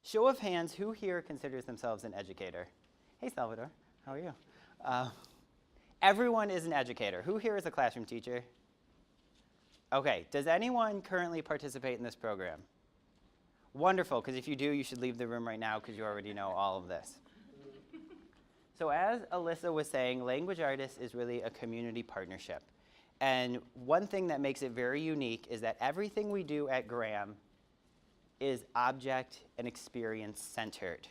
Show of hands, who here considers themselves an educator? Hey, Salvador, how are you? Everyone is an educator. Who here is a classroom teacher? Okay, does anyone currently participate in this program? Wonderful, because if you do, you should leave the room right now because you already know all of this. So as Alyssa was saying, Language Artists is really a community partnership. And one thing that makes it very unique is that everything we do at Graham is object and experience centered.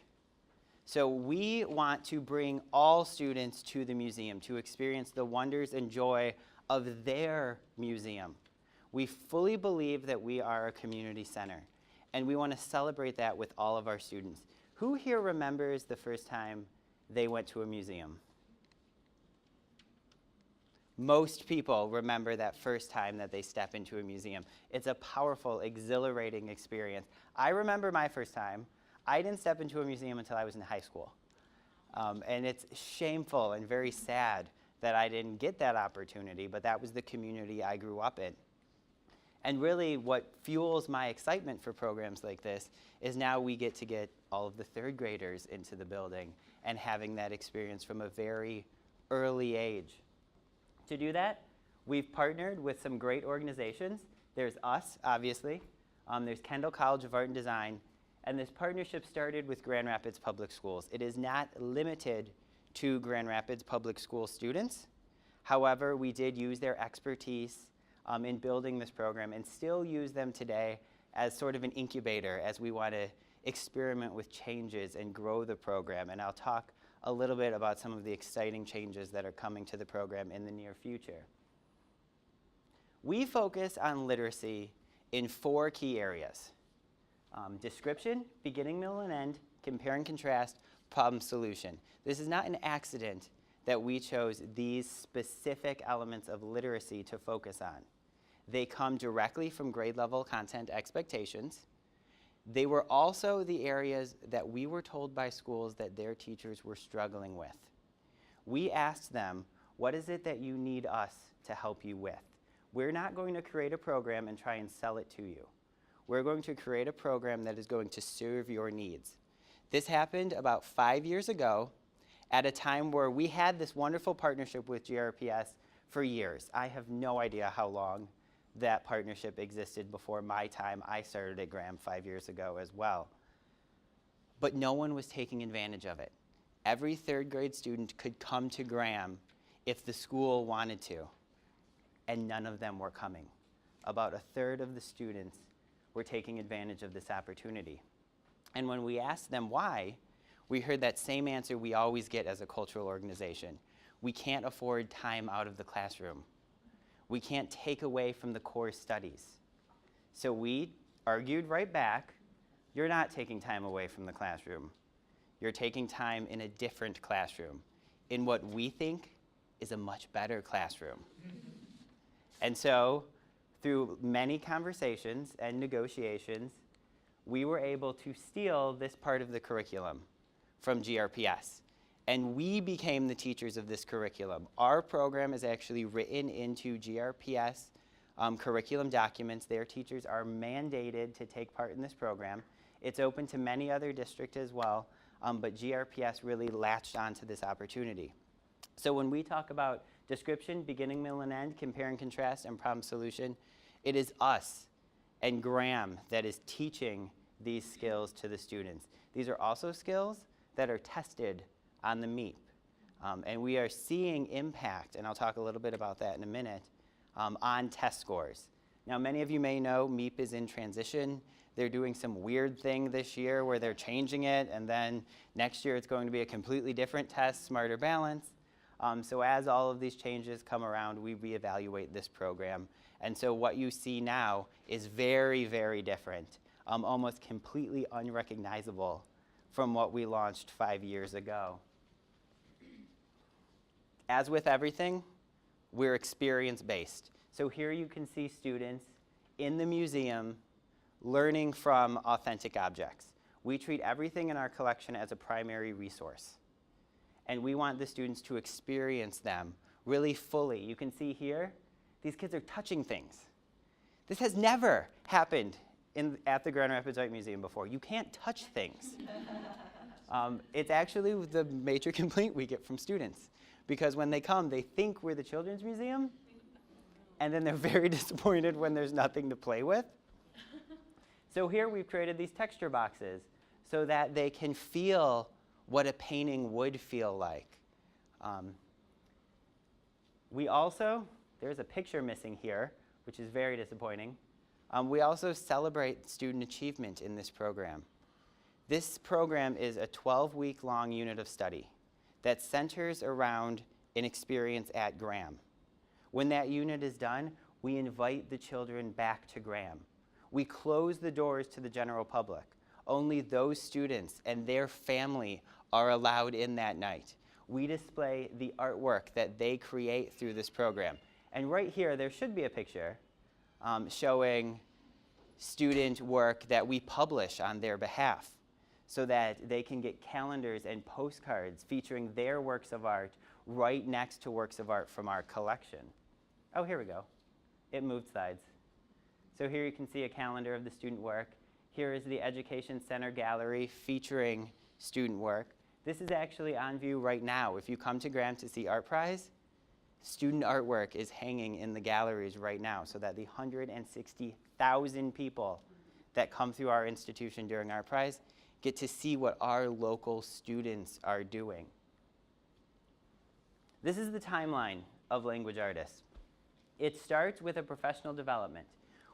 So we want to bring all students to the museum to experience the wonders and joy of their museum. We fully believe that we are a community center, and we want to celebrate that with all of our students. Who here remembers the first time they went to a museum? Most people remember that first time that they step into a museum. It's a powerful, exhilarating experience. I remember my first time. I didn't step into a museum until I was in high school. And it's shameful and very sad that I didn't get that opportunity, but that was the community I grew up in. And really what fuels my excitement for programs like this is now we get to get all of the third graders into the building and having that experience from a very early age. To do that, we've partnered with some great organizations. There's us, obviously. There's Kendall College of Art and Design. And this partnership started with Grand Rapids Public Schools. It is not limited to Grand Rapids Public School students. However, we did use their expertise in building this program and still use them today as sort of an incubator as we want to experiment with changes and grow the program. And I'll talk a little bit about some of the exciting changes that are coming to the program in the near future. We focus on literacy in 4 key areas. Description, beginning, middle, and end, compare and contrast, problem solution. This is not an accident that we chose these specific elements of literacy to focus on. They come directly from grade level content expectations. They were also the areas that we were told by schools that their teachers were struggling with. We asked them, what is it that you need us to help you with? We're not going to create a program and try and sell it to you. We're going to create a program that is going to serve your needs. This happened about 5 years ago at a time where we had this wonderful partnership with GRPS for years. I have no idea how long that partnership existed before my time. I started at Graham 5 years ago as well. But no one was taking advantage of it. Every third grade student could come to Graham if the school wanted to, and none of them were coming. About a third of the students were taking advantage of this opportunity. And when we asked them why, we heard that same answer we always get as a cultural organization. We can't afford time out of the classroom. We can't take away from the core studies. So we argued right back, you're not taking time away from the classroom. You're taking time in a different classroom, in what we think is a much better classroom. And so, through many conversations and negotiations, we were able to steal this part of the curriculum from GRPS. And we became the teachers of this curriculum. Our program is actually written into GRPS curriculum documents. Their teachers are mandated to take part in this program. It's open to many other districts as well, but GRPS really latched onto this opportunity. So when we talk about description, beginning, middle, and end, compare and contrast, and problem solution, it is us and Graham that is teaching these skills to the students. These are also skills that are tested on the MEAP. And we are seeing impact, and I'll talk a little bit about that in a minute, on test scores. Now, many of you may know MEAP is in transition. They're doing some weird thing this year where they're changing it, and then next year it's going to be a completely different test, Smarter Balance. So as all of these changes come around, we reevaluate this program. And so what you see now is very, very different, almost completely unrecognizable from what we launched 5 years ago. As with everything, we're experience-based. So here you can see students in the museum learning from authentic objects. We treat everything in our collection as a primary resource. And we want the students to experience them really fully. You can see here, these kids are touching things. This has never happened at the Grand Rapids Art Museum before. You can't touch things. It's actually the major complaint we get from students, because when they come, they think we're the Children's Museum, and then they're very disappointed when there's nothing to play with. So here we've created these texture boxes so that they can feel what a painting would feel like. We also, there's a picture missing here, which is very disappointing. We also celebrate student achievement in this program. This program is a 12-week-long unit of study that centers around an experience at Graham. When that unit is done, we invite the children back to Graham. We close the doors to the general public. Only those students and their family are allowed in that night. We display the artwork that they create through this program. And right here, there should be a picture showing student work that we publish on their behalf so that they can get calendars and postcards featuring their works of art right next to works of art from our collection. Oh, here we go. It moved slides. So here you can see a calendar of the student work. Here is the Education Center gallery featuring student work. This is actually on view right now. If you come to Graham to see Art Prize, student artwork is hanging in the galleries right now so that the 160,000 people that come through our institution during Art Prize get to see what our local students are doing. This is the timeline of language artists. It starts with a professional development.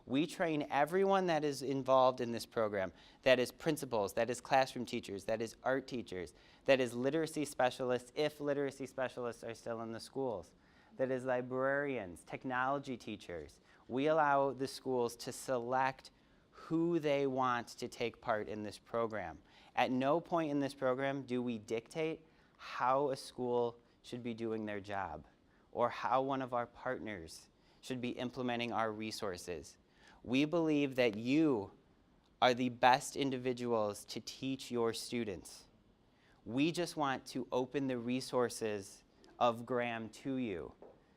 We train everyone that is involved in this program, that is principals, that is classroom teachers, that is art teachers, that is literacy specialists, if literacy specialists are still in the schools, that is librarians, technology teachers. We allow the schools to select who they want to take part in this program. At no point in this program do we dictate how a school should be doing their job or how one of our partners should be implementing our resources. We believe that you are the best individuals to teach your students. We just want to open the resources of Graham to you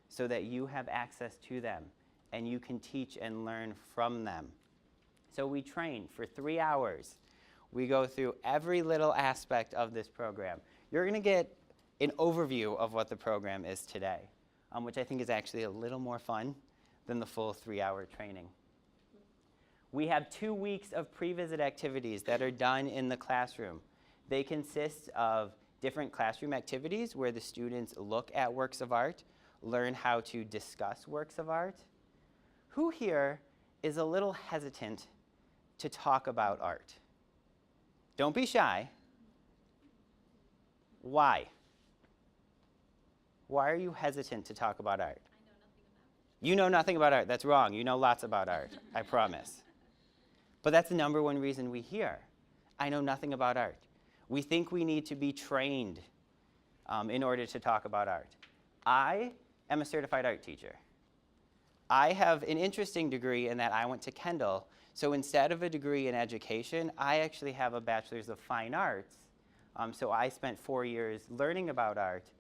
so that you have access to them and you can teach and learn from them. So we train for 3 hours. We go through every little aspect of this program. You're going to get an overview of what the program is today, which I think is actually a little more fun than the full 3-hour training. We have 2 weeks of pre-visit activities that are done in the classroom. They consist of different classroom activities where the students look at works of art, learn how to discuss works of art. Who here is a little hesitant to talk about art? Don't be shy. Why? Why are you hesitant to talk about art? You know nothing about art. That's wrong. You know lots about art, I promise. But that's the number one reason we hear. I know nothing about art. We think we need to be trained in order to talk about art. I am a certified art teacher. I have an interesting degree in that I went to Kendall. So instead of a degree in education, I actually have a bachelor's of fine arts. So I spent 4 years learning about art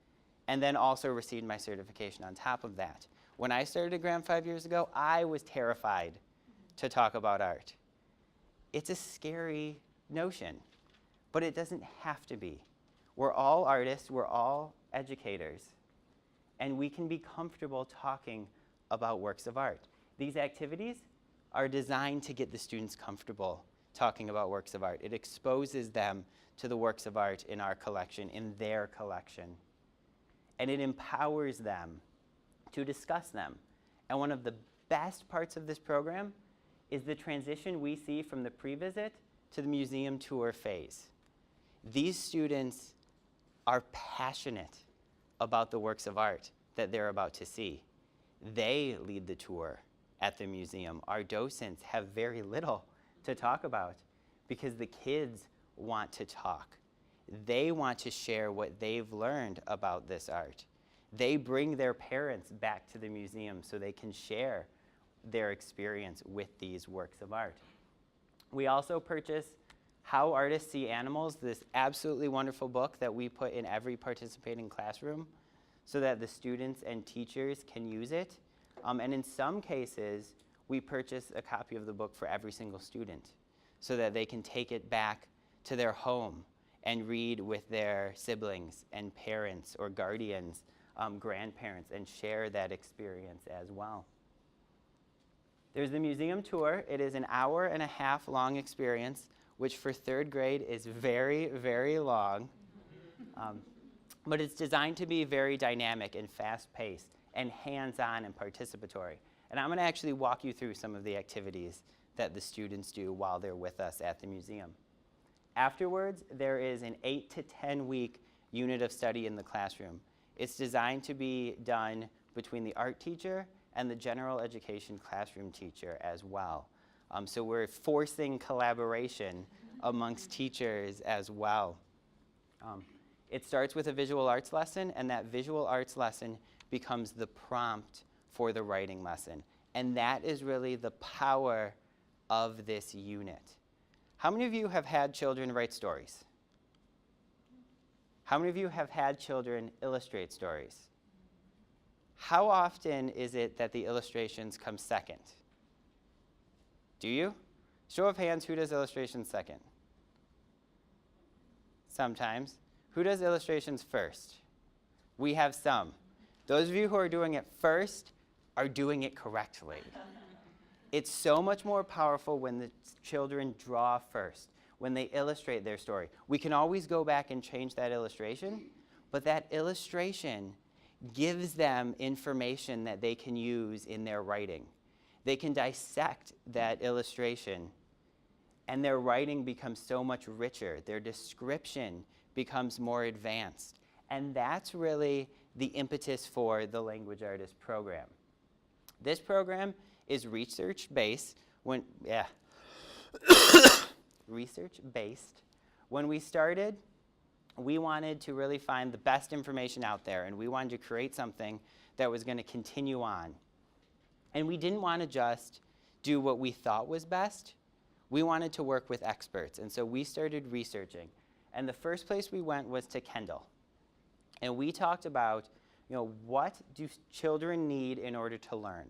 and then also received my certification on top of that. When I started at Graham 5 years ago, I was terrified to talk about art. It's a scary notion, but it doesn't have to be. We're all artists, we're all educators, and we can be comfortable talking about works of art. These activities are designed to get the students comfortable talking about works of art. It exposes them to the works of art in our collection, in their collection, and it empowers them to discuss them. And one of the best parts of this program is the transition we see from the pre-visit to the museum tour phase. These students are passionate about the works of art that they're about to see. They lead the tour at the museum. Our docents have very little to talk about because the kids want to talk. They want to share what they've learned about this art. They bring their parents back to the museum so they can share their experience with these works of art. We also purchase How Artists See Animals, this absolutely wonderful book that we put in every participating classroom so that the students and teachers can use it. And in some cases, we purchase a copy of the book for every single student so that they can take it back to their home and read with their siblings and parents or guardians, grandparents, and share that experience as well. There's the museum tour. It is an hour-and-a-half long experience, which for third grade is very, very long. But it's designed to be very dynamic and fast-paced and hands-on and participatory. And I'm going to actually walk you through some of the activities that the students do while they're with us at the museum. Afterwards, there is an 8 to 10 week unit of study in the classroom. It's designed to be done between the art teacher and the general education classroom teacher as well. So we're forcing collaboration amongst teachers as well. It starts with a visual arts lesson, and that visual arts lesson becomes the prompt for the writing lesson. And that is really the power of this unit. How many of you have had children write stories? How many of you have had children illustrate stories? How often is it that the illustrations come second? Do you? Show of hands, who does illustrations second? Sometimes. Who does illustrations first? We have some. Those of you who are doing it first are doing it correctly. It's so much more powerful when the children draw first, when they illustrate their story. We can always go back and change that illustration, but that illustration gives them information that they can use in their writing. They can dissect that illustration, and their writing becomes so much richer. Their description becomes more advanced. And that's really the impetus for the Language Artist program. This program is research-based. Research-based. When we started, we wanted to really find the best information out there, and we wanted to create something that was going to continue on. And we didn't want to just do what we thought was best. We wanted to work with experts, and so we started researching. And the first place we went was to Kendall. And we talked about, what do children need in order to learn?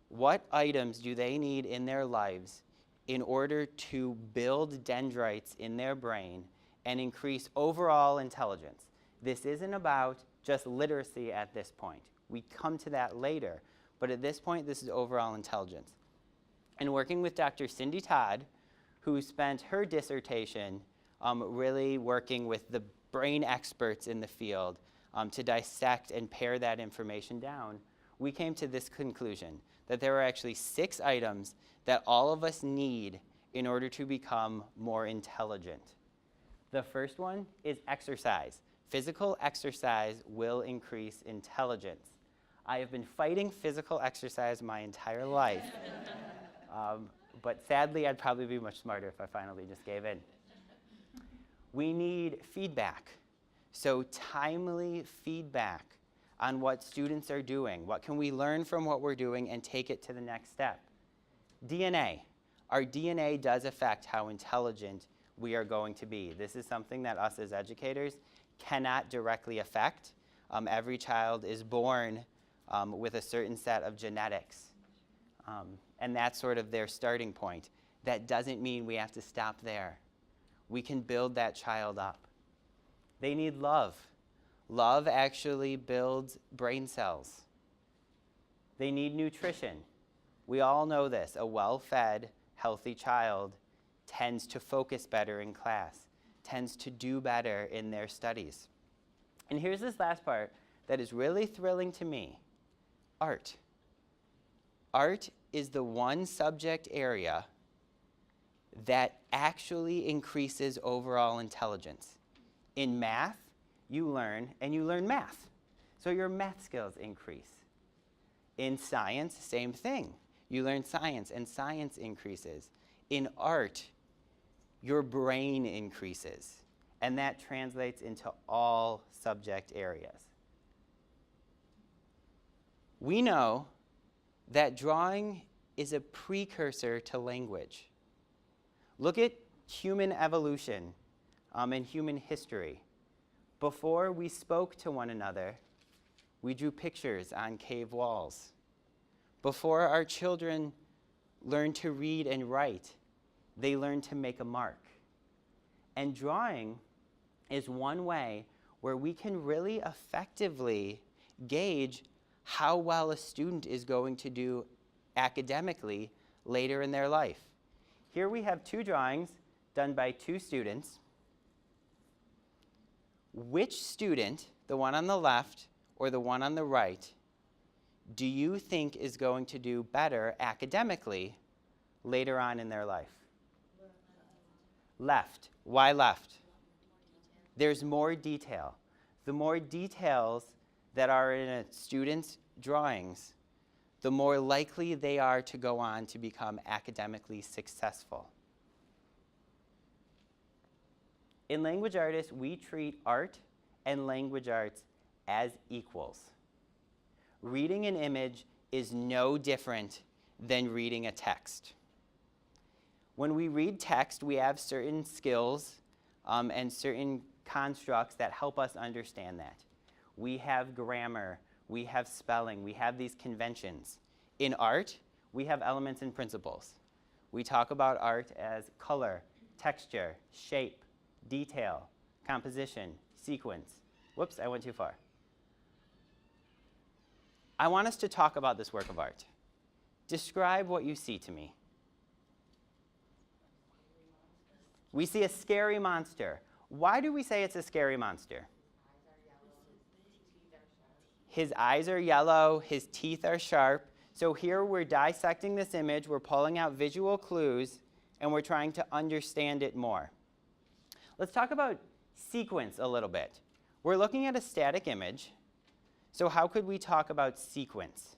What items do they need in their lives in order to build dendrites in their brain and increase overall intelligence? This isn't about just literacy at this point. We come to that later. But at this point, this is overall intelligence. And working with Dr. Cindy Todd, who spent her dissertation really working with the brain experts in the field to dissect and pare that information down, we came to this conclusion, that there are actually 6 items that all of us need in order to become more intelligent. The first one is exercise. Physical exercise will increase intelligence. I have been fighting physical exercise my entire life, but sadly I'd probably be much smarter if I finally just gave in. We need feedback. So timely feedback on what students are doing. What can we learn from what we're doing and take it to the next step? DNA. Our DNA does affect how intelligent we are going to be. This is something that us as educators cannot directly affect. Every child is born with a certain set of genetics. And that's sort of their starting point. That doesn't mean we have to stop there. We can build that child up. They need love. Love actually builds brain cells. They need nutrition. We all know this. A well-fed, healthy child tends to focus better in class, tends to do better in their studies. And here's this last part that is really thrilling to me. Art. Art is the one subject area that actually increases overall intelligence. In math, you learn math. So your math skills increase. In science, same thing. You learn science, and science increases. In art, your brain increases. And that translates into all subject areas. We know that drawing is a precursor to language. Look at human evolution and human history. Before we spoke to one another, we drew pictures on cave walls. Before our children learn to read and write, they learn to make a mark. And drawing is one way where we can really effectively gauge how well a student is going to do academically later in their life. Here we have two drawings done by two students. Which student, the one on the left or the one on the right, do you think is going to do better academically later on in their life? Left. Why left? There's more detail. The more details that are in a student's drawings, the more likely they are to go on to become academically successful. In Language Artists, we treat art and language arts as equals. Reading an image is no different than reading a text. When we read text, we have certain skills and certain constructs that help us understand that. We have grammar, we have spelling, we have these conventions. In art, we have elements and principles. We talk about art as color, texture, shape, detail, composition, sequence. Whoops, I went too far. I want us to talk about this work of art. Describe what you see to me. We see a scary monster. Why do we say it's a scary monster? His eyes are yellow, his teeth are sharp. So here we're dissecting this image, we're pulling out visual clues, and we're trying to understand it more. Let's talk about sequence a little bit. We're looking at a static image, so how could we talk about sequence?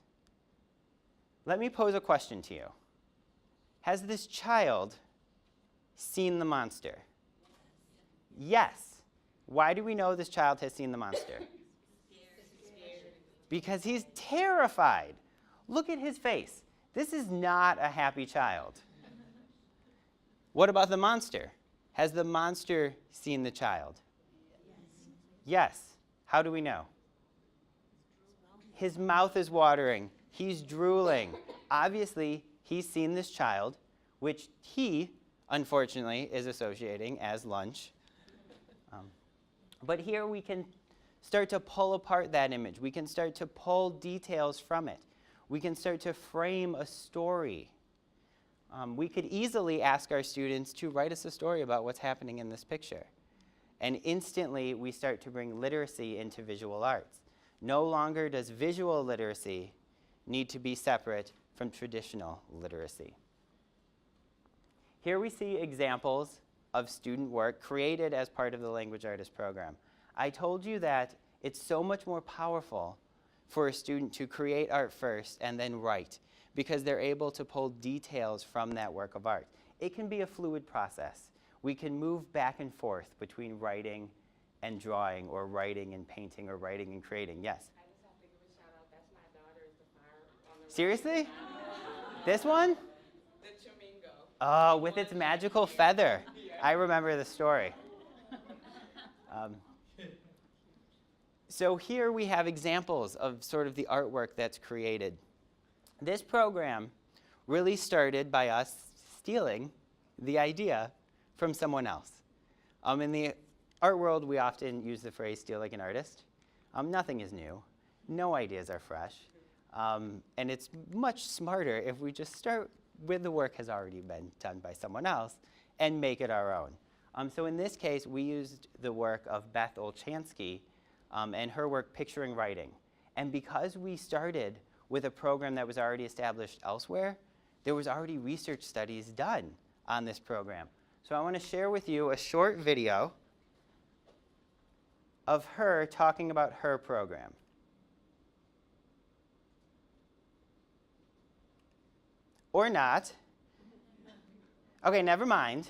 Let me pose a question to you. Has this child seen the monster? Yes. Why do we know this child has seen the monster? Because he's terrified. Look at his face. This is not a happy child. What about the monster? Has the monster seen the child? Yes. How do we know? His mouth is watering. He's drooling. Obviously, he's seen this child, which he, unfortunately, is associating as lunch. But here we can start to pull apart that image. We can start to pull details from it. We can start to frame a story. We could easily ask our students to write us a story about what's happening in this picture. And instantly, we start to bring literacy into visual arts. No longer does visual literacy need to be separate from traditional literacy. Here we see examples of student work created as part of the Language Artist program. I told you that it's so much more powerful for a student to create art first and then write, because they're able to pull details from that work of art. It can be a fluid process. We can move back and forth between writing and drawing, or writing and painting, or writing and creating. Yes? I just have to give a shout out. That's my daughter, is the fire on the Seriously? This one? The Chamingo. Oh, with its magical feather. I remember the story. So here we have examples of sort of the artwork that's created. This program really started by us stealing the idea from someone else. In the art world, we often use the phrase steal like an artist. Nothing is new. No ideas are fresh. And it's much smarter if we just start with the work has already been done by someone else and make it our own. So in this case, we used the work of Beth Olchansky and her work Picturing Writing. And because we started with a program that was already established elsewhere, there was already research studies done on this program. So I want to share with you a short video of her talking about her program. Or not. Okay, never mind.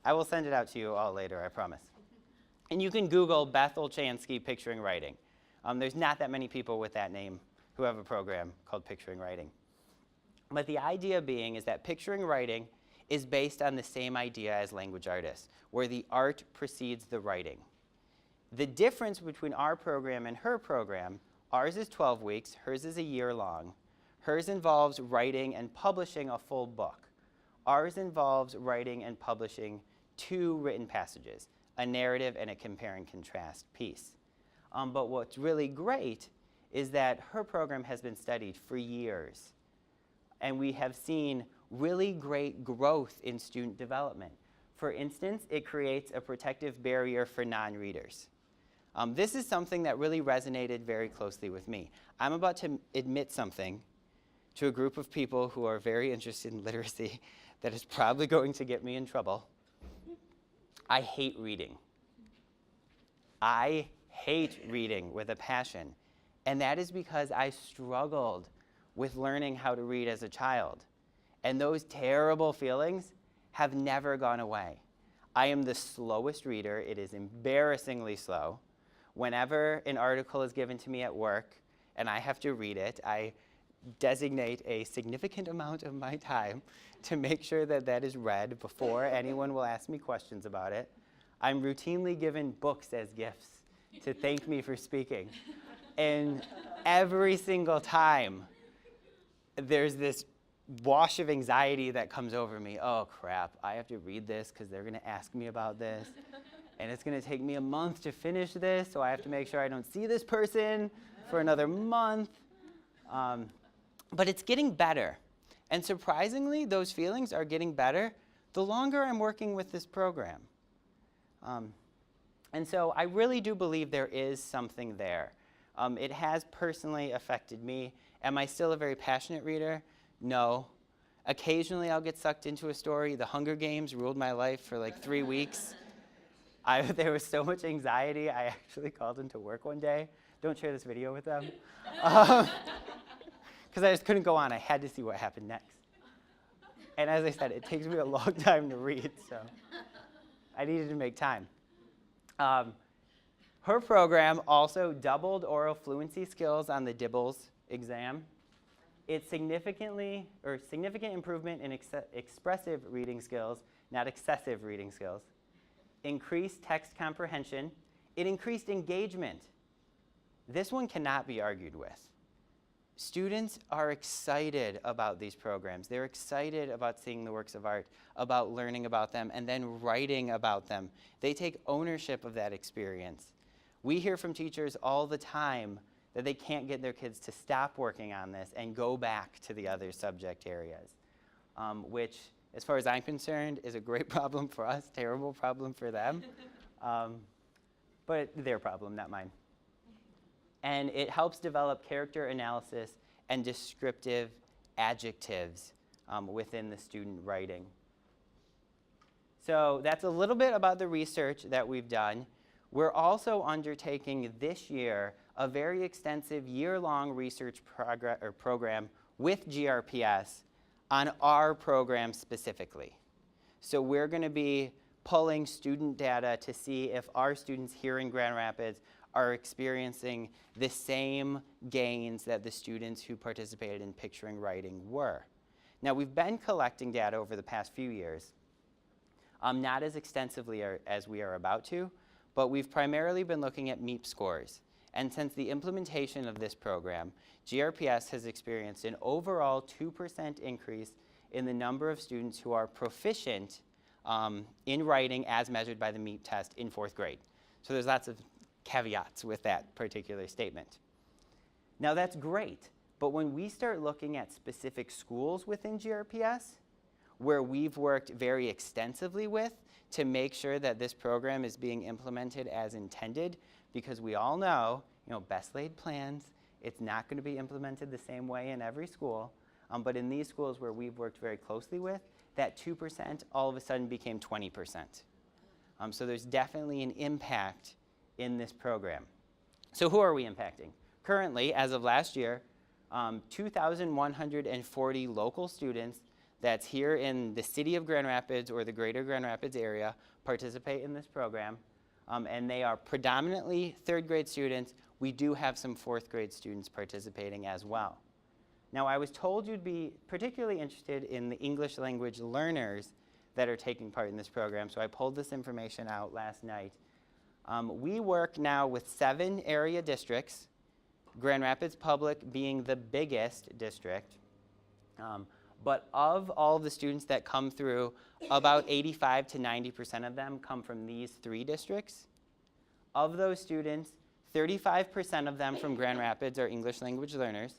I will send it out to you all later, I promise. And you can Google Beth Olchansky Picturing Writing. There's not that many people with that name who have a program called Picturing Writing. But the idea being is that Picturing Writing is based on the same idea as Language Artists, where the art precedes the writing. The difference between our program and her program Ours is 12 weeks, hers is a year long. Hers involves writing and publishing a full book. Ours involves writing and publishing 2 written passages, a narrative and a compare and contrast piece. But what's really great is that her program has been studied for years. And we have seen really great growth in student development. For instance, it creates a protective barrier for non-readers. This is something that really resonated very closely with me. I'm about to admit something to a group of people who are very interested in literacy that is probably going to get me in trouble. I hate reading. I hate reading with a passion. And that is because I struggled with learning how to read as a child. And those terrible feelings have never gone away. I am the slowest reader. It is embarrassingly slow. Whenever an article is given to me at work and I have to read it, I designate a significant amount of my time to make sure that that is read before anyone will ask me questions about it. I'm routinely given books as gifts to thank me for speaking. And every single time, there's this wash of anxiety that comes over me. Oh crap, I have to read this because they're gonna ask me about this. And it's gonna take me a month to finish this, so I have to make sure I don't see this person for another month. But it's getting better. And surprisingly, those feelings are getting better the longer I'm working with this program. And so I really do believe there is something there. It has personally affected me. Am I still a very passionate reader? No. Occasionally I'll get sucked into a story. The Hunger Games ruled my life for like 3 weeks. There was so much anxiety, I actually called into work one day. Don't share this video with them. Because I just couldn't go on. I had to see what happened next. And as I said, it takes me a long time to read, so I needed to make time. Her program also doubled oral fluency skills on the DIBELS exam. It's significant improvement in expressive reading skills, not excessive reading skills. Increased text comprehension. It increased engagement. This one cannot be argued with. Students are excited about these programs. They're excited about seeing the works of art, about learning about them, and then writing about them. They take ownership of that experience. We hear from teachers all the time that they can't get their kids to stop working on this and go back to the other subject areas, which, as far as I'm concerned, is a great problem for us, terrible problem for them, but their problem, not mine. And it helps develop character analysis and descriptive adjectives within the student writing. So that's a little bit about the research that we've done. We're also undertaking this year a very extensive year-long research program with GRPS on our program specifically. So we're going to be pulling student data to see if our students here in Grand Rapids are experiencing the same gains that the students who participated in picturing writing were. Now, we've been collecting data over the past few years, not as extensively as we are about to, but we've primarily been looking at MEP scores. And since the implementation of this program, GRPS has experienced an overall 2% increase in the number of students who are proficient in writing as measured by the MEP test in 4th grade. So there's lots of caveats with that particular statement. Now that's great, but when we start looking at specific schools within GRPS, where we've worked very extensively with to make sure that this program is being implemented as intended, because we all know, best laid plans, it's not going to be implemented the same way in every school, but in these schools where we've worked very closely with, that 2% all of a sudden became 20%. So there's definitely an impact in this program. So who are we impacting? Currently, as of last year, 2,140 local students that's here in the city of Grand Rapids or the greater Grand Rapids area participate in this program. And they are predominantly 3rd grade students. We do have some 4th grade students participating as well. Now, I was told you'd be particularly interested in the English language learners that are taking part in this program, so I pulled this information out last night. We work now with 7 area districts Grand Rapids Public being the biggest district. But of all of the students that come through, about 85 to 90% of them come from these 3 districts. Of those students, 35% of them from Grand Rapids are English language learners.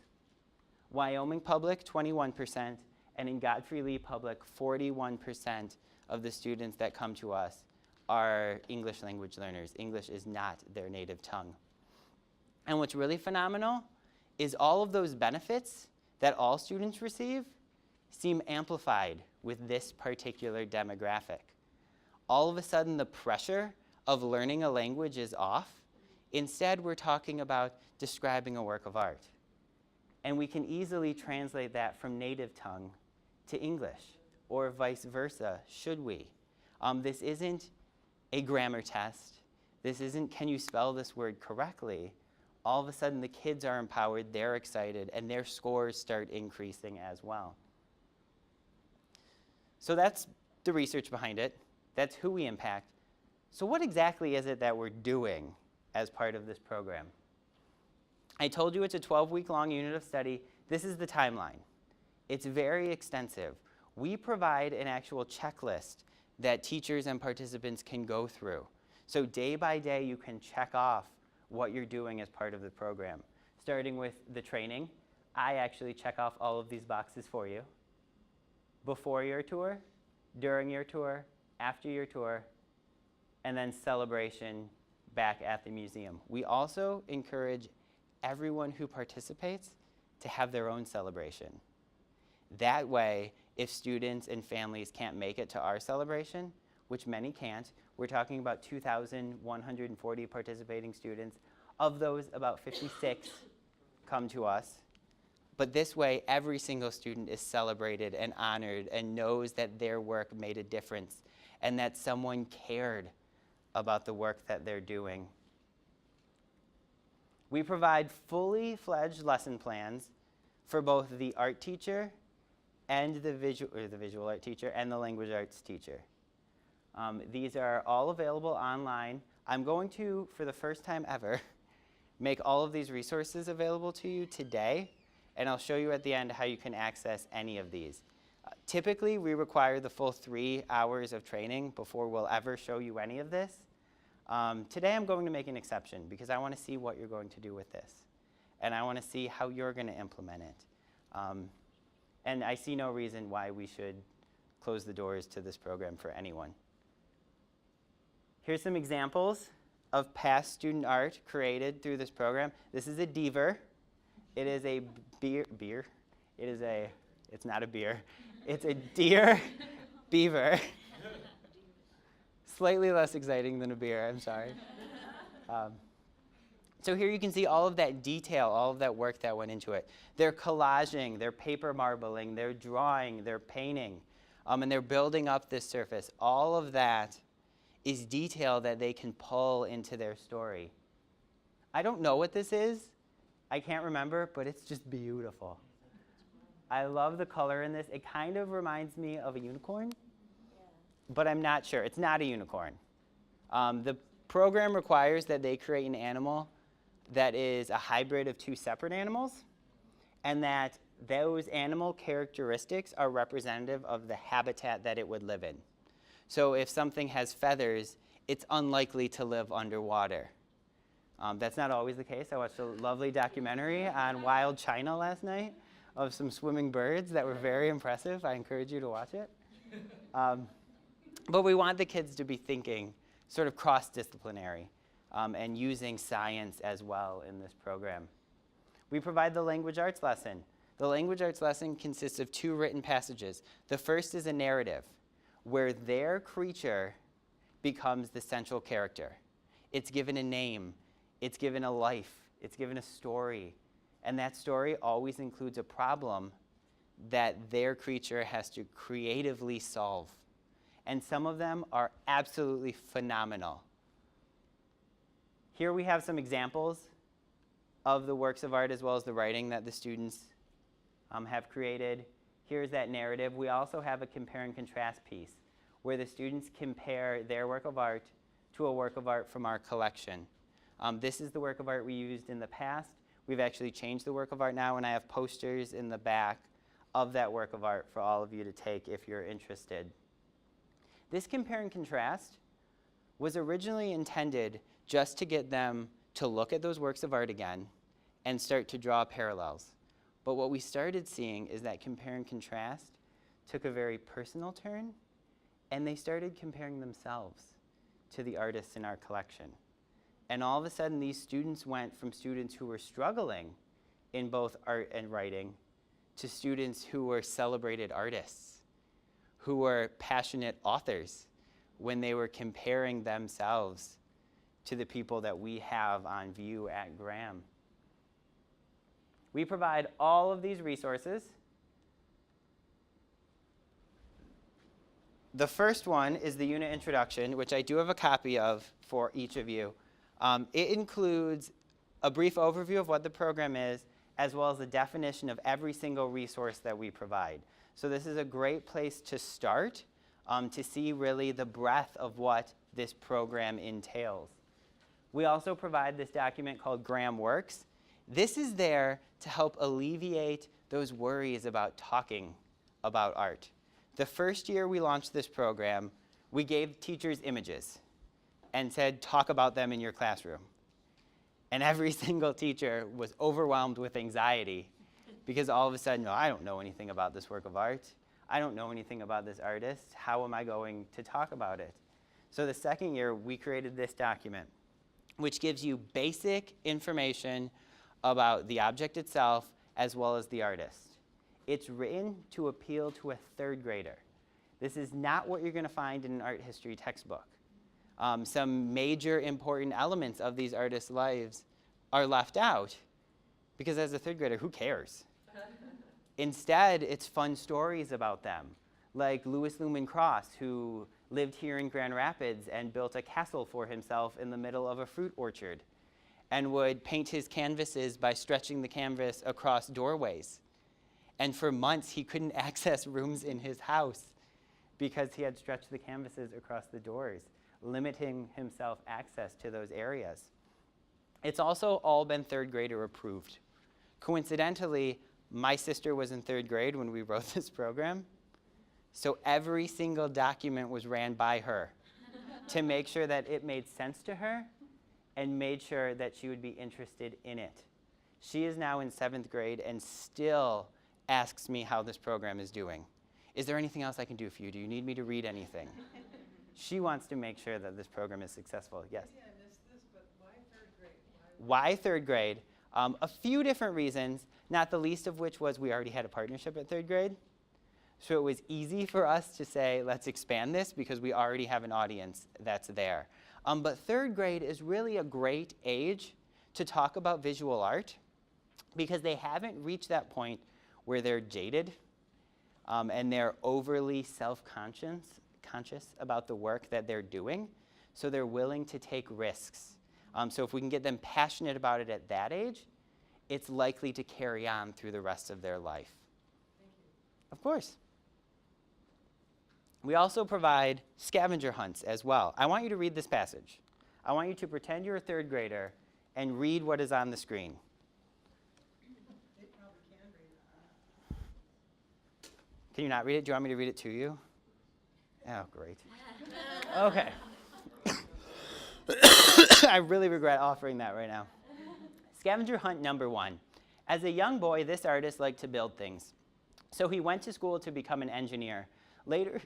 Wyoming Public, 21%, and in Godfrey Lee Public, 41% of the students that come to us are English language learners. English is not their native tongue. And what's really phenomenal is all of those benefits that all students receive seem amplified with this particular demographic. All of a sudden, the pressure of learning a language is off. Instead, we're talking about describing a work of art. And we can easily translate that from native tongue to English, or vice versa, should we. This isn't a grammar test. This isn't, can you spell this word correctly? All of a sudden, the kids are empowered, they're excited, and their scores start increasing as well. So that's the research behind it. That's who we impact. So what exactly is it that we're doing as part of this program? I told you it's a 12-week-long unit of study. This is the timeline. It's very extensive. We provide an actual checklist that teachers and participants can go through. So day by day, you can check off what you're doing as part of the program. Starting with the training, I actually check off all of these boxes for you. Before your tour, during your tour, after your tour, and then celebration back at the museum. We also encourage everyone who participates to have their own celebration. That way, if students and families can't make it to our celebration, which many can't, we're talking about 2,140 participating students. Of those, about 56 come to us. But this way, every single student is celebrated and honored and knows that their work made a difference and that someone cared about the work that they're doing. We provide fully fledged lesson plans for both the art teacher and the visual art teacher and the language arts teacher. These are all available online. I'm going to, for the first time ever, make all of these resources available to you today, and I'll show you at the end how you can access any of these. Typically, we require the full 3 hours of training before we'll ever show you any of this. Today, I'm going to make an exception because I want to see what you're going to do with this, and I want to see how you're going to implement it. And I see no reason why we should close the doors to this program for anyone. Here's some examples of past student art created through this program. This is a Deaver. It is a beer. It's not a beer. It's a deer beaver. Slightly less exciting than a beer, I'm sorry. So here you can see all of that detail, all of that work that went into it. They're collaging, they're paper marbling, they're drawing, they're painting, and they're building up this surface. All of that is detail that they can pull into their story. I don't know what this is. I can't remember, but it's just beautiful. I love the color in this. It kind of reminds me of a unicorn, but I'm not sure. It's not a unicorn. The program requires that they create an animal that is a hybrid of 2 separate animals, and that those animal characteristics are representative of the habitat that it would live in. So if something has feathers, it's unlikely to live underwater. That's not always the case. I watched a lovely documentary on wild China last night of some swimming birds that were very impressive. I encourage you to watch it. But we want the kids to be thinking sort of cross-disciplinary and using science as well in this program. We provide the language arts lesson. The language arts lesson consists of 2 written passages. The first is a narrative where their creature becomes the central character. It's given a name, it's given a life, it's given a story, and that story always includes a problem that their creature has to creatively solve. And some of them are absolutely phenomenal. Here we have some examples of the works of art as well as the writing that the students have created. Here's that narrative. We also have a compare and contrast piece where the students compare their work of art to a work of art from our collection. This is the work of art we used in the past. We've actually changed the work of art now, and I have posters in the back of that work of art for all of you to take if you're interested. This compare and contrast was originally intended just to get them to look at those works of art again and start to draw parallels. But what we started seeing is that compare and contrast took a very personal turn, and they started comparing themselves to the artists in our collection. And all of a sudden, these students went from students who were struggling in both art and writing to students who were celebrated artists, who were passionate authors when they were comparing themselves to the people that we have on view at Graham. We provide all of these resources. The first one is the unit introduction, which I do have a copy of for each of you. It includes a brief overview of what the program is, as well as a definition of every single resource that we provide. So this is a great place to start to see really the breadth of what this program entails. We also provide this document called Graham Works. This is there to help alleviate those worries about talking about art. The first year we launched this program, we gave teachers images and said, talk about them in your classroom. And every single teacher was overwhelmed with anxiety because all of a sudden, no, I don't know anything about this work of art. I don't know anything about this artist. How am I going to talk about it? So the second year, we created this document, which gives you basic information about the object itself as well as the artist. It's written to appeal to a third grader. This is not what you're going to find in an art history textbook. Some major important elements of these artists' lives are left out because as a third grader, who cares? Instead, it's fun stories about them, like Louis Lumen Cross, who lived here in Grand Rapids and built a castle for himself in the middle of a fruit orchard and would paint his canvases by stretching the canvas across doorways. And for months, he couldn't access rooms in his house because he had stretched the canvases across the doors, limiting himself access to those areas. It's also all been third grader approved. Coincidentally, my sister was in third grade when we wrote this program, so every single document was ran by her to make sure that it made sense to her and made sure that she would be interested in it. She is now in 7th grade and still asks me how this program is doing. Is there anything else I can do for you? Do you need me to read anything? She wants to make sure that this program is successful. Yes? Yeah, I missed this, but why third grade? Why third grade? A few different reasons, not the least of which was we already had a partnership at third grade. So it was easy for us to say, let's expand this because we already have an audience that's there. But third grade is really a great age to talk about visual art because they haven't reached that point where they're jaded and they're overly self-conscious about the work that they're doing. So they're willing to take risks. So if we can get them passionate about it at that age, it's likely to carry on through the rest of their life. Thank you. Of course. We also provide scavenger hunts as well. I want you to read this passage. I want you to pretend you're a third grader and read what is on the screen. They probably can read it. Can you not read it? Do you want me to read it to you? Oh, great. Okay. I really regret offering that right now. Scavenger hunt number 1. As a young boy, this artist liked to build things. So he went to school to become an engineer. Later,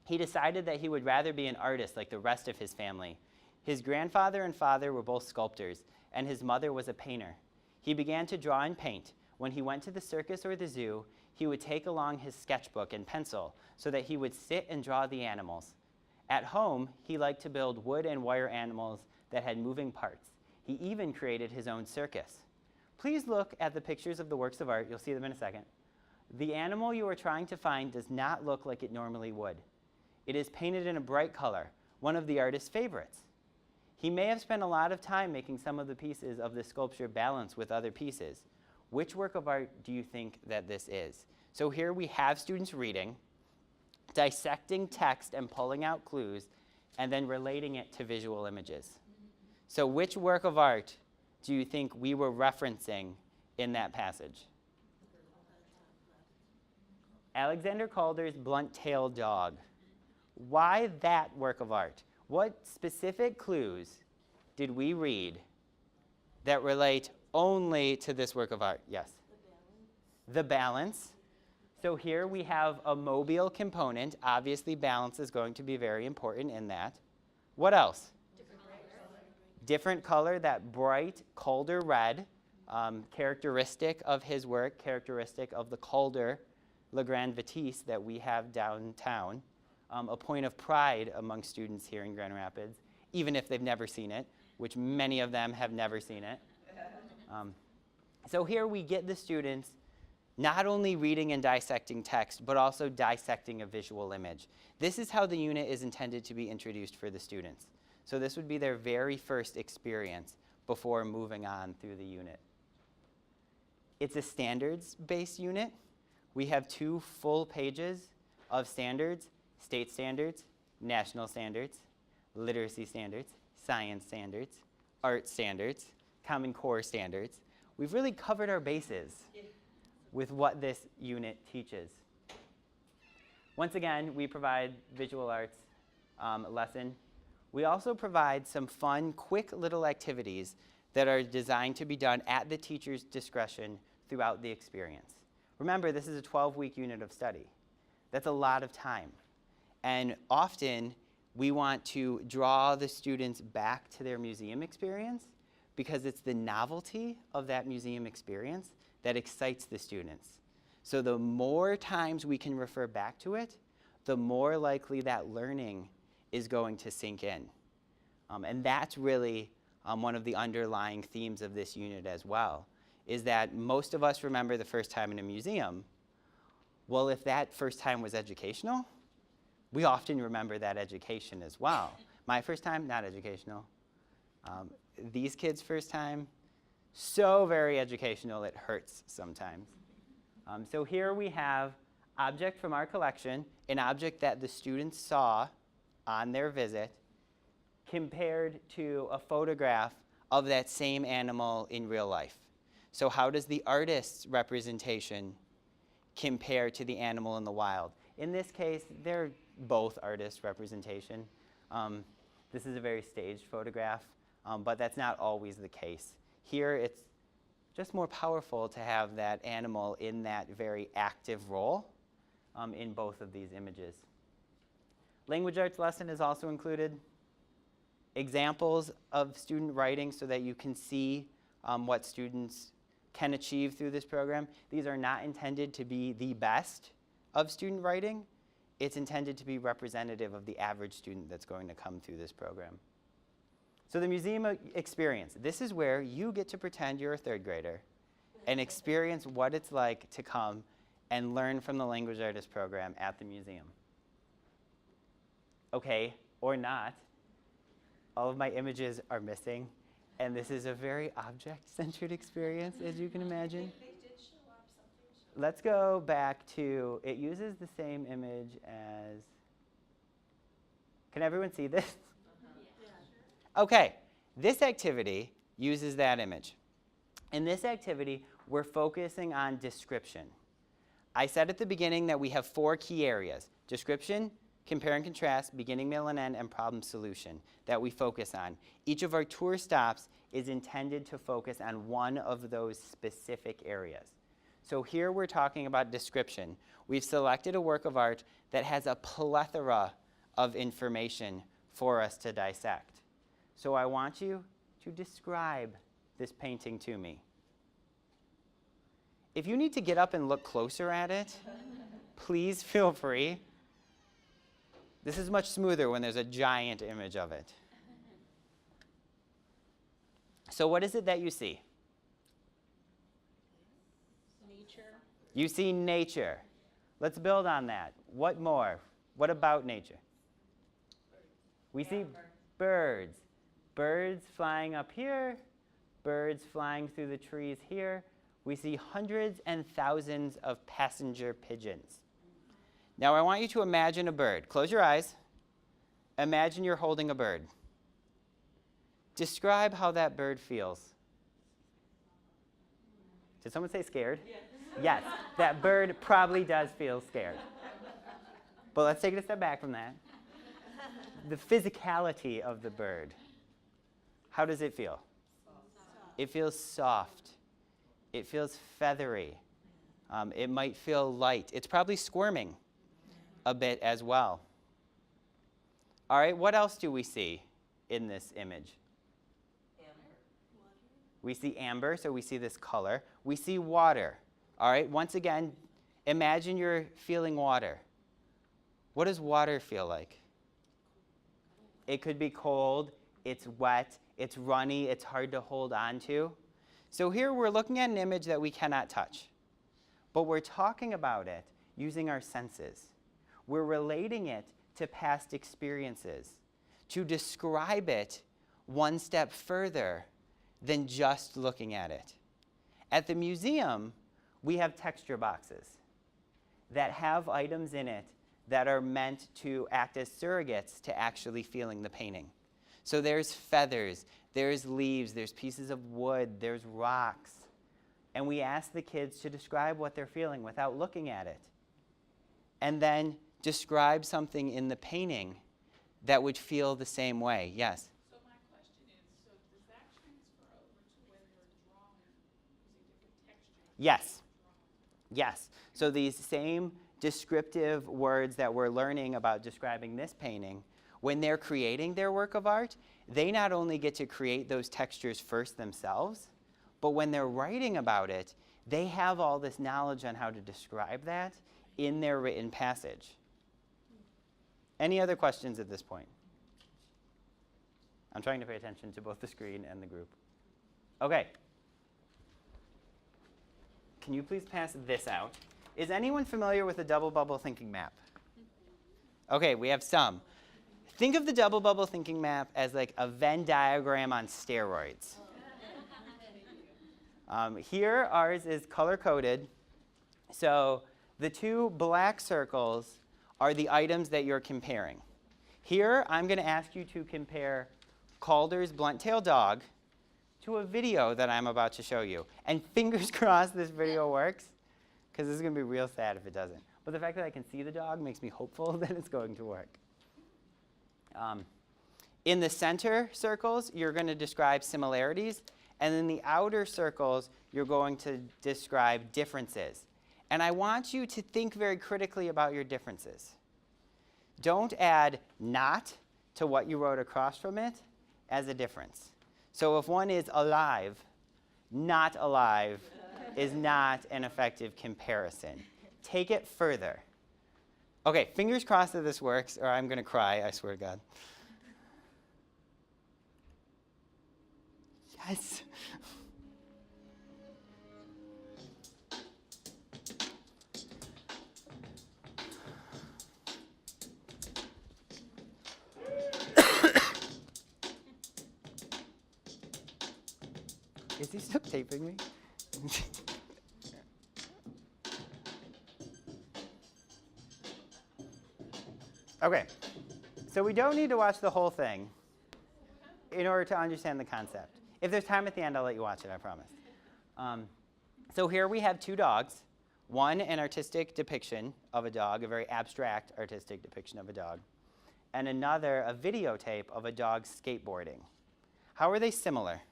he decided that he would rather be an artist like the rest of his family. His grandfather and father were both sculptors, and his mother was a painter. He began to draw and paint. When he went to the circus or the zoo, he would take along his sketchbook and pencil so that he would sit and draw the animals. At home, he liked to build wood and wire animals that had moving parts. He even created his own circus. Please look at the pictures of the works of art. You'll see them in a second. The animal you are trying to find does not look like it normally would. It is painted in a bright color, one of the artist's favorites. He may have spent a lot of time making some of the pieces of the sculpture balance with other pieces. Which work of art do you think that this is? So here we have students reading, dissecting text and pulling out clues, and then relating it to visual images. So which work of art do you think we were referencing in that passage? Alexander Calder's Blunt-Tailed Dog. Why that work of art? What specific clues did we read that relate only to this work of art? Yes? The balance. So here we have a mobile component. Obviously, balance is going to be very important in that. What else? Different color, that bright Calder red, characteristic of his work, characteristic of the Calder Le Grand Vitesse that we have downtown. A point of pride among students here in Grand Rapids, even if they've never seen it, which many of them have never seen it. So here we get the students not only reading and dissecting text, but also dissecting a visual image. This is how the unit is intended to be introduced for the students. So this would be their very first experience before moving on through the unit. It's a standards-based unit. We have 2 full pages of standards: state standards, national standards, literacy standards, science standards, art standards, Common Core standards. We've really covered our bases with what this unit teaches. Once again, we provide visual arts lesson. We also provide some fun, quick little activities that are designed to be done at the teacher's discretion throughout the experience. Remember, this is a 12-week unit of study. That's a lot of time. And often, we want to draw the students back to their museum experience because it's the novelty of that museum experience that excites the students. So the more times we can refer back to it, the more likely that learning is going to sink in. And that's really one of the underlying themes of this unit as well, is that most of us remember the first time in a museum. Well, if that first time was educational, we often remember that education as well. My first time, not educational. These kids' first time, so very educational, it hurts sometimes. So here we have object from our collection, an object that the students saw on their visit, compared to a photograph of that same animal in real life. So how does the artist's representation compare to the animal in the wild? In this case, they're both artist representation. This is a very staged photograph, but that's not always the case. Here, it's just more powerful to have that animal in that very active role in both of these images. Language arts lesson is also included. Examples of student writing so that you can see what students can achieve through this program. These are not intended to be the best of student writing. It's intended to be representative of the average student that's going to come through this program. So the museum experience, this is where you get to pretend you're a 3rd grader and experience what it's like to come and learn from the language artist program at the museum. Okay, or not. All of my images are missing, and this is a very object-centered experience, as you can imagine. They did show up, something showed Let's go back to, it uses the same image as, can everyone see this? Okay, this activity uses that image. In this activity, we're focusing on description. I said at the beginning that we have 4 key areas: description, compare and contrast, beginning, middle, and end, and problem solution that we focus on. Each of our tour stops is intended to focus on one of those specific areas. So here we're talking about description. We've selected a work of art that has a plethora of information for us to dissect. So I want you to describe this painting to me. If you need to get up and look closer at it, please feel free. This is much smoother when there's a giant image of it. So what is it that you see? Nature. You see nature. Let's build on that. What more? What about nature? We see birds. Birds flying up here, birds flying through the trees here. We see hundreds and thousands of passenger pigeons. Now I want you to imagine a bird. Close your eyes. Imagine you're holding a bird. Describe how that bird feels. Did someone say scared? Yes, that bird probably does feel scared. But let's take it a step back from that. The physicality of the bird. How does it feel? It feels soft. It feels feathery. It might feel light. It's probably squirming a bit as well. All right, what else do we see in this image? We see amber, so we see this color. We see water. All right, once again, imagine you're feeling water. What does water feel like? It could be cold, it's wet, it's runny, it's hard to hold on to. So here we're looking at an image that we cannot touch, but we're talking about it using our senses. We're relating it to past experiences to describe it one step further than just looking at it. At the museum, we have texture boxes that have items in it that are meant to act as surrogates to actually feeling the painting. So there's feathers, there's leaves, there's pieces of wood, there's rocks. And we ask the kids to describe what they're feeling without looking at it. And then describe something in the painting that would feel the same way. Yes? So my question is, so does that transfer over to when you're drawing using different textures? Yes. Yes. So these same descriptive words that we're learning about describing this painting, when they're creating their work of art, they not only get to create those textures first themselves, but when they're writing about it, they have all this knowledge on how to describe that in their written passage. Any other questions at this point? I'm trying to pay attention to both the screen and the group. Okay. Can you please pass this out? Is anyone familiar with the double bubble thinking map? Okay, we have some. Think of the double bubble thinking map as like a Venn diagram on steroids. Here, ours is color-coded. So the two black circles are the items that you're comparing. Here, I'm going to ask you to compare Calder's blunt-tailed dog to a video that I'm about to show you. And fingers crossed this video works, because this is going to be real sad if it doesn't. But the fact that I can see the dog makes me hopeful that it's going to work. In the center circles, you're going to describe similarities. And in the outer circles, you're going to describe differences. And I want you to think very critically about your differences. Don't add not to what you wrote across from it as a difference. So if one is alive, not alive is not an effective comparison. Take it further. Okay, fingers crossed that this works, or I'm going to cry, I swear to God. Yes. Is he still taping me? Okay, so we don't need to watch the whole thing in order to understand the concept. If there's time at the end, I'll let you watch it, I promise. So here we have two dogs. One, an artistic depiction of a dog, a very abstract artistic depiction of a dog. And another, a videotape of a dog skateboarding. How are they similar?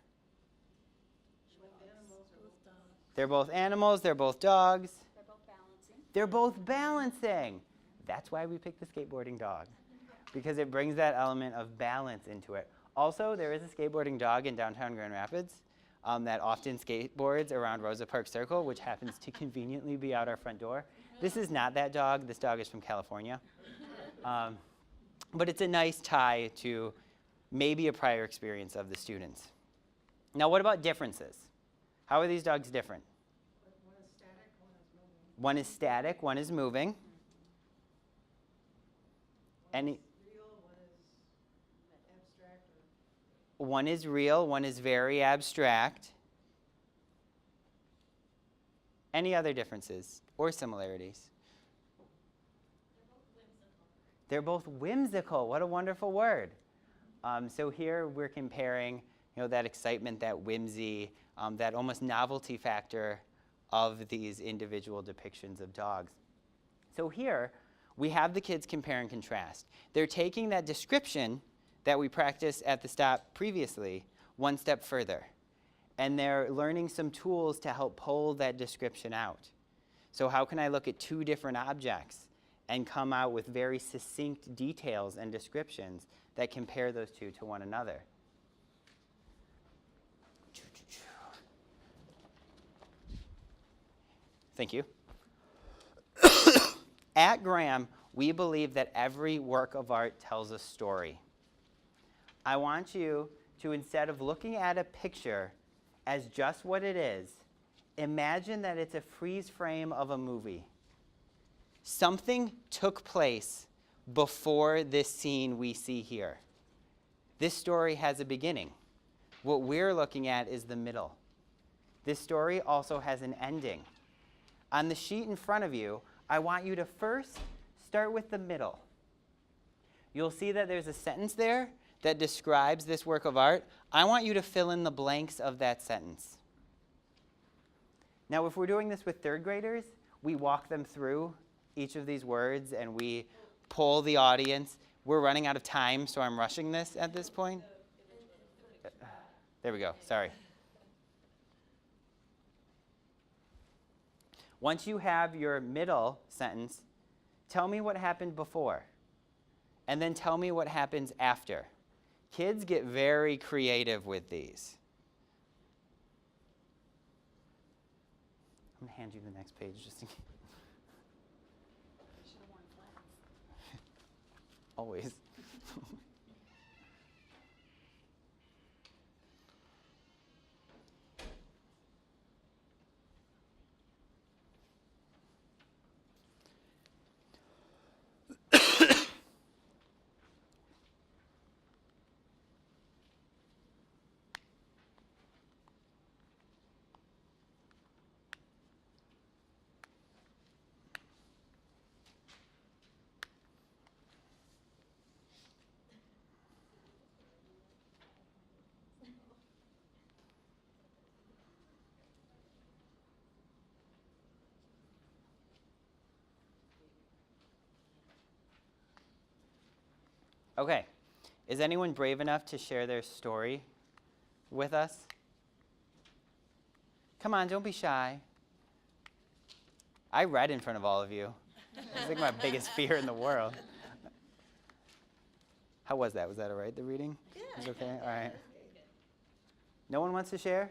They're both animals, they're both dogs. They're both balancing. They're both balancing. That's why we picked the skateboarding dog, because it brings that element of balance into it. Also, there is a skateboarding dog in downtown Grand Rapids that often skateboards around Rosa Parks Circle, which happens to conveniently be out our front door. This is not that dog. This dog is from California. But it's a nice tie to maybe a prior experience of the students. Now, what about differences? How are these dogs different? One is static, one is moving. Any? One is real, one is very abstract. Any other differences or similarities? They're both whimsical. What a wonderful word. So here we're comparing, that excitement, that whimsy, that almost novelty factor of these individual depictions of dogs. So here we have the kids compare and contrast. They're taking that description that we practiced at the stop previously one step further. And they're learning some tools to help pull that description out. So how can I look at two different objects and come out with very succinct details and descriptions that compare those two to one another? Thank you. At Graham, we believe that every work of art tells a story. I want you to, instead of looking at a picture as just what it is, imagine that it's a freeze frame of a movie. Something took place before this scene we see here. This story has a beginning. What we're looking at is the middle. This story also has an ending. On the sheet in front of you, I want you to first start with the middle. You'll see that there's a sentence there that describes this work of art. I want you to fill in the blanks of that sentence. Now, if we're doing this with third graders, we walk them through each of these words and we poll the audience. We're running out of time, so I'm rushing this at this point. There we go, sorry. Once you have your middle sentence, tell me what happened before, and then tell me what happens after. Kids get very creative with these. I'm going to hand you the next page just in case. Should have worn flats. Always. Okay, is anyone brave enough to share their story with us? Come on, don't be shy. I read in front of all of you. It's like my biggest fear in the world. How was that? Was that all right, the reading? Yeah. It was okay? All right. Very good. No one wants to share?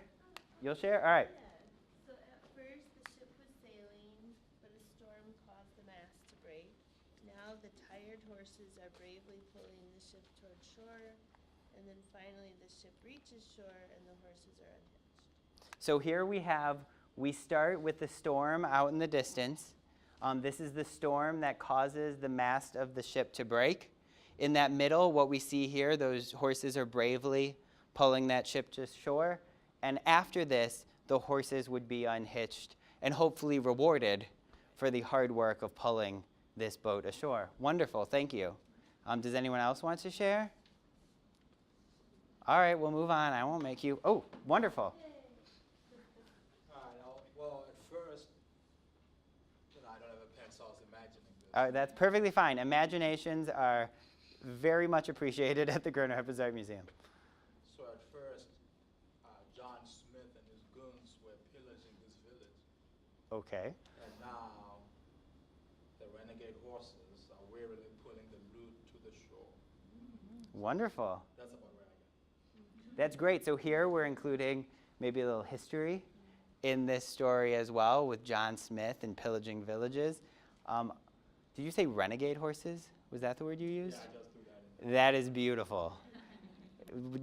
You'll share? All right. So at first the ship was sailing, but a storm caused the mast to break. Now the tired horses are bravely pulling the ship toward shore, and then finally the ship reaches shore and the horses are unhitched. So here we start with the storm out in the distance. This is the storm that causes the mast of the ship to break. In that middle, what we see here, those horses are bravely pulling that ship to shore. And after this, the horses would be unhitched and hopefully rewarded for the hard work of pulling this boat ashore. Wonderful, thank you. Does anyone else want to share? All right, we'll move on. I won't make you. Oh, wonderful. Well, at first, I don't have a pen, so I was imagining this. That's perfectly fine. Imaginations are very much appreciated at the Grown Harper's Art Museum. So at first, John Smith and his goons were pillaging this village, Okay. and now the renegade horses are wearily pulling the loot to the shore. Wonderful. That's about where I got. That's great. So here we're including maybe a little history in this story as well with John Smith and pillaging villages. Did you say renegade horses? Was that the word you used? Yeah, I just threw that in. That is beautiful.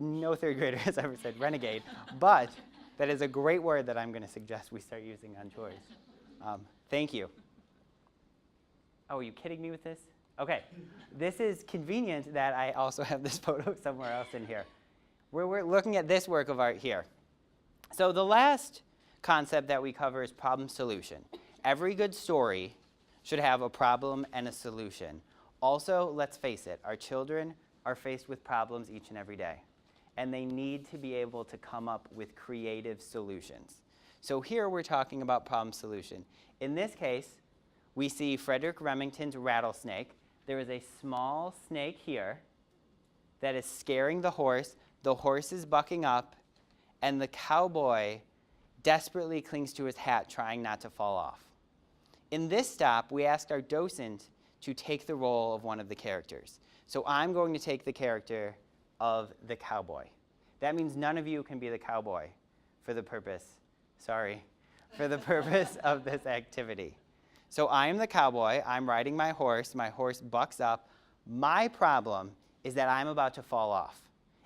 No third grader has ever said renegade, but that is a great word that I'm going to suggest we start using on chores. Thank you. Oh, are you kidding me with this? Okay, this is convenient that I also have this photo somewhere else in here. We're looking at this work of art here. So the last concept that we cover is problem solution. Every good story should have a problem and a solution. Also, let's face it, our children are faced with problems each and every day, and they need to be able to come up with creative solutions. So here we're talking about problem solution. In this case, we see Frederick Remington's rattlesnake. There is a small snake here that is scaring the horse. The horse is bucking up, and the cowboy desperately clings to his hat, trying not to fall off. In this stop, we asked our docent to take the role of one of the characters. So I'm going to take the character of the cowboy. That means none of you can be the cowboy for the purpose, for the purpose of this activity. So I am the cowboy. I'm riding my horse bucks up. My problem is that I'm about to fall off.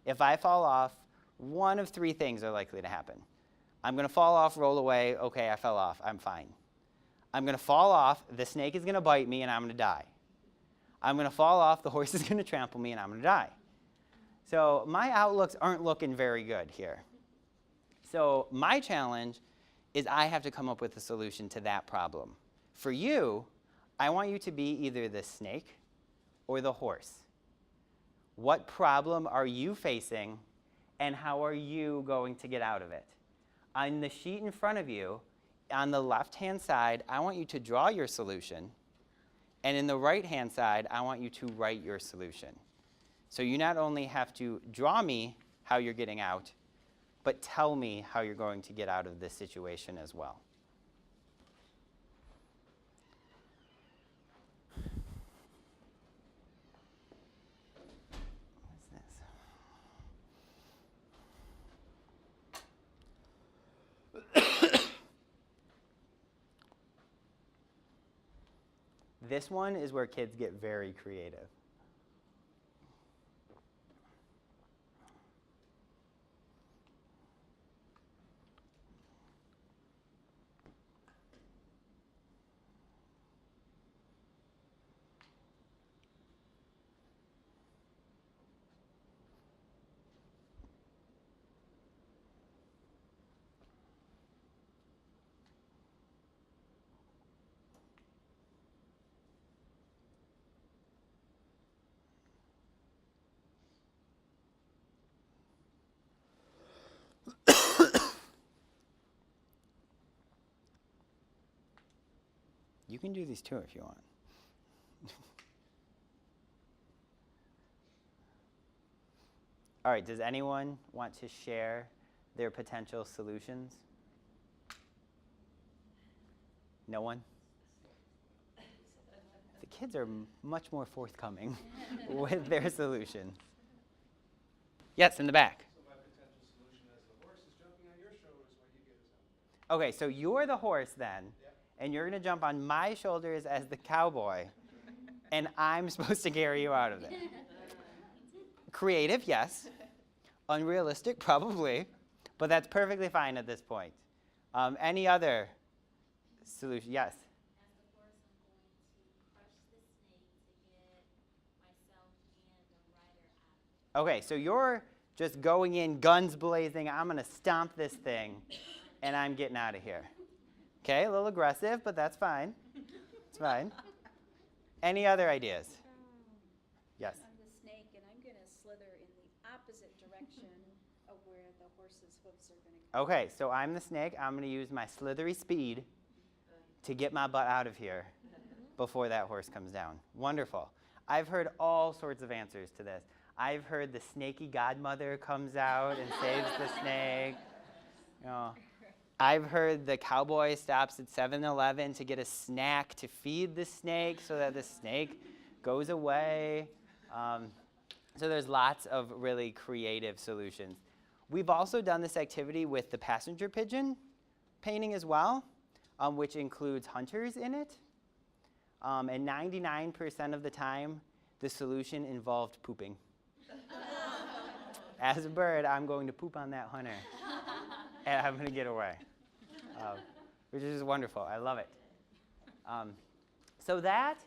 If I fall off, one of three things are likely to happen. I'm going to fall off, roll away, okay, I fell off, I'm fine. I'm going to fall off, the snake is going to bite me, and I'm going to die. I'm going to fall off, the horse is going to trample me, and I'm going to die. So my outlooks aren't looking very good here. So my challenge is I have to come up with a solution to that problem. For you, I want you to be either the snake or the horse. What problem are you facing, and how are you going to get out of it? On the sheet in front of you, on the left-hand side, I want you to draw your solution, and in the right-hand side, I want you to write your solution. So you not only have to draw me how you're getting out, but tell me how you're going to get out of this situation as well. This one is where kids get very creative. You can do these too if you want. All right, does anyone want to share their potential solutions? No one? The kids are much more forthcoming with their solutions. Yes, in the back. So my potential solution as the horse is jumping on your shoulders when you get us out. Okay, so you're the horse then, Yep. and you're going to jump on my shoulders as the cowboy, and I'm supposed to carry you out of it. Creative, yes. Unrealistic, probably, but that's perfectly fine at this point. Any other solution? Yes? As the horse, I'm going to crush the snake to get myself and the rider out. Okay, so you're just going in, guns blazing. I'm going to stomp this thing, and I'm getting out of here. Okay, a little aggressive, but that's fine. It's fine. Any other ideas? Yes? I'm the snake, and I'm going to slither in the opposite direction of where the horse's hooves are going to go. Okay, so I'm the snake. I'm going to use my slithery speed to get my butt out of here before that horse comes down. Wonderful. I've heard all sorts of answers to this. I've heard the snaky godmother comes out and saves the snake. You know, I've heard the cowboy stops at 7-Eleven to get a snack to feed the snake so that the snake goes away. So there's lots of really creative solutions. We've also done this activity with the passenger pigeon painting as well, which includes hunters in it. And 99% of the time, the solution involved pooping. As a bird, I'm going to poop on that hunter, and I'm going to get away, which is wonderful. I love it. So that,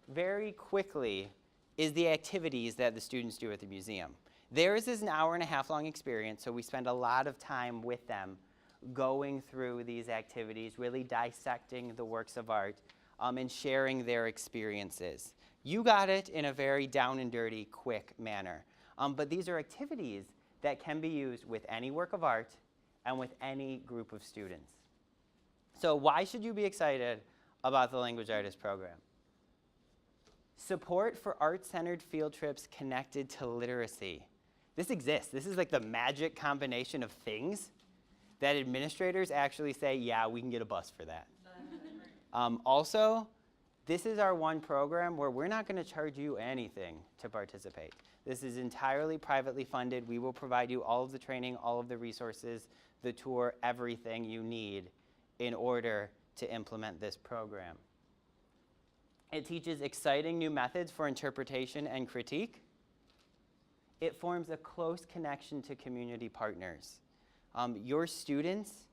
very quickly, is the activities that the students do at the museum. Theirs is an hour-and-a-half long experience, so we spend a lot of time with them going through these activities, really dissecting the works of art, and sharing their experiences. You got it in a very down and dirty, quick manner. But these are activities that can be used with any work of art and with any group of students. So why should you be excited about the Language Artist program? Support for art-centered field trips connected to literacy. This exists. This is like the magic combination of things that administrators actually say, yeah, we can get a bus for that. Also, this is our one program where we're not going to charge you anything to participate. This is entirely privately funded. We will provide you all of the training, all of the resources, the tour, everything you need in order to implement this program. It teaches exciting new methods for interpretation and critique. It forms a close connection to community partners. Your students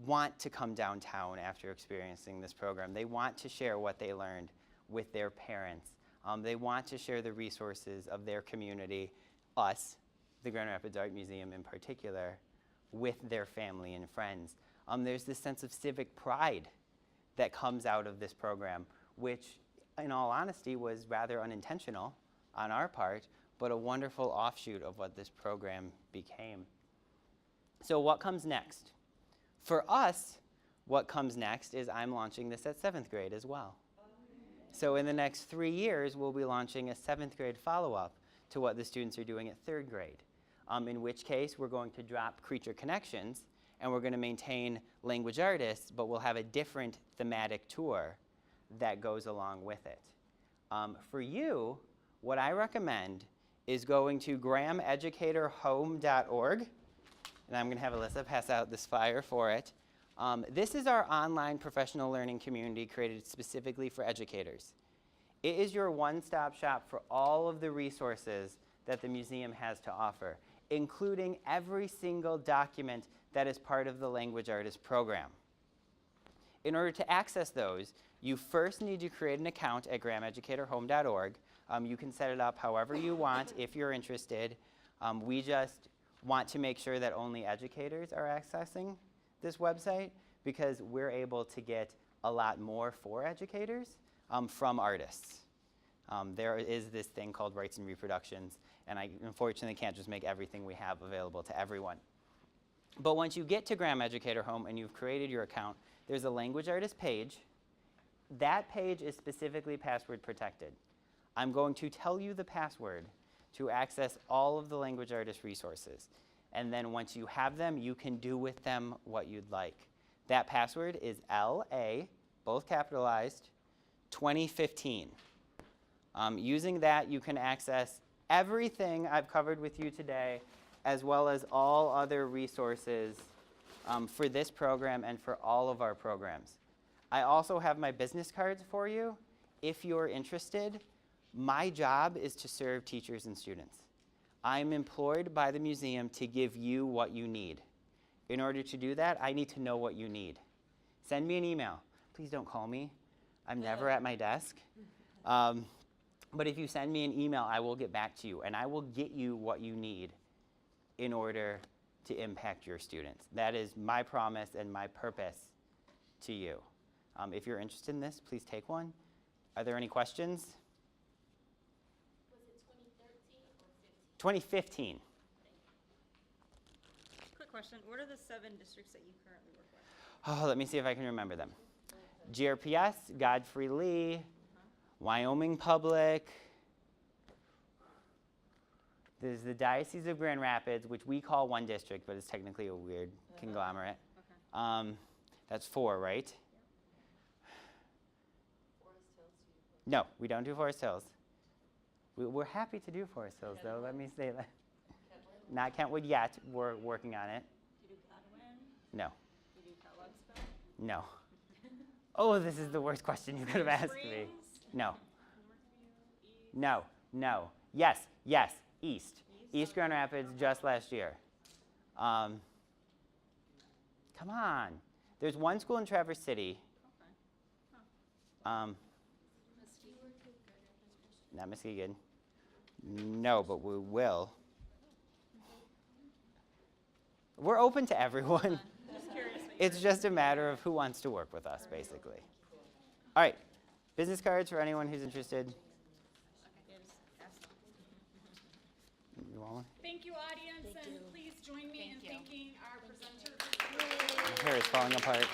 want to come downtown after experiencing this program. They want to share what they learned with their parents. They want to share the resources of their community, us, the Grand Rapids Art Museum in particular, with their family and friends. There's this sense of civic pride that comes out of this program, which, in all honesty, was rather unintentional on our part, but a wonderful offshoot of what this program became. So what comes next? For us, what comes next is I'm launching this at 7th grade as well. So in the next 3 years, we'll be launching a 7th grade follow-up to what the students are doing at 3rd grade, in which case we're going to drop Creature Connections and we're going to maintain Language Artists, but we'll have a different thematic tour that goes along with it. For you, what I recommend is going to grahameducatorhome.org, and I'm going to have Alyssa pass out this flyer for it. This is our online professional learning community created specifically for educators. It is your one-stop shop for all of the resources that the museum has to offer, including every single document that is part of the Language Artist program. In order to access those, you first need to create an account at grahameducatorhome.org. You can set it up however you want if you're interested. We just want to make sure that only educators are accessing this website because we're able to get a lot more for educators from artists. There is this thing called rights and reproductions, and I unfortunately can't just make everything we have available to everyone. But once you get to Graham Educator Home and you've created your account, there's a Language Artist page. That page is specifically password protected. I'm going to tell you the password to access all of the Language Artist resources. And then once you have them, you can do with them what you'd like. That password is LA, both capitalized, 2015. Using that, you can access everything I've covered with you today, as well as all other resources for this program and for all of our programs. I also have my business cards for you. If you're interested, my job is to serve teachers and students. I'm employed by the museum to give you what you need. In order to do that, I need to know what you need. Send me an email. Please don't call me. I'm never at my desk. But if you send me an email, I will get back to you, and I will get you what you need in order to impact your students. That is my promise and my purpose to you. If you're interested in this, please take one. Are there any questions? Was it 2013 or 2015. 15? Quick question, what are the 7 districts that you currently work with? Oh, let me see if I can remember them. GRPS, Godfrey Lee, Wyoming Public. There's the Diocese of Grand Rapids, which we call one district, but it's technically a weird conglomerate. Okay. That's 4, right? No, we don't do Forest Hills. We're happy to do Forest Hills, though. Let me say that. Not Kentwood yet. We're working on it. Do you do Godwin? No. Do you do Kalispell? No. Oh, this is the worst question you could have asked me. Springs? No. East? No. No. Yes. Yes. East. East Grand Rapids just last year. Come on. There's one school in Traverse City. Okay. Not Muskegon. No, but we will. We're open to everyone. Just curious. It's just a matter of who wants to work with us, basically. All right. Business cards for anyone who's interested. You want one? Thank you, audience, and please join me in thanking our presenter. My hair is falling apart.